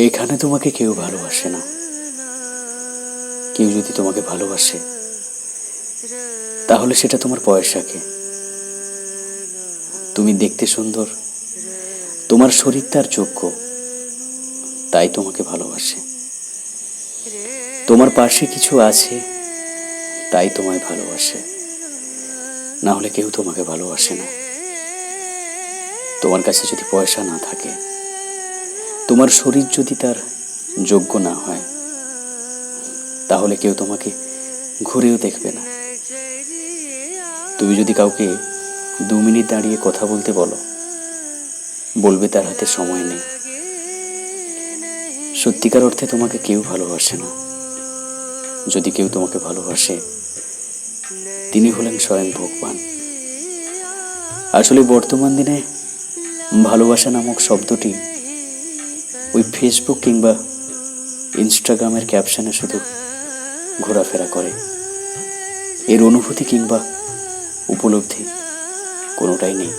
এখানে তোমাকে কেউ ভালোবাসে না। কেউ যদি তোমাকে ভালোবাসে তাহলে সেটা তোমার পয়সাকে। তুমি দেখতে সুন্দর, তোমার শরীর তার যোগ্য, তাই তোমাকে ভালোবাসে। তোমার পাশে কিছু আছে, তাই তোমায় ভালোবাসে, না হলে কেউ তোমাকে ভালোবাসে না। তোমার কাছে যদি পয়সা না থাকে, তোমার শরীর যদি তার যোগ্য না হয়, তাহলে কেউ তোমাকে ঘুরেও দেখবে না। তুমি যদি কাউকে 2 মিনিট দাঁড়িয়ে কথা বলতে বলো, বলবে তার হাতে সময় নেই। সত্যিকার অর্থে তোমাকে কেউ ভালোবাসে না। যদি কেউ তোমাকে ভালোবাসে, তিনি হলেন স্বয়ং ভগবান। আসলে বর্তমান দিনে ভালোবাসা নামক শব্দটি ওই ফেসবুক কিংবা ইনস্টাগ্রামের ক্যাপশনে শুধু ঘোরাফেরা করে। এর অনুভূতি কিংবা উপলব্ধি কোনোটাই নেই।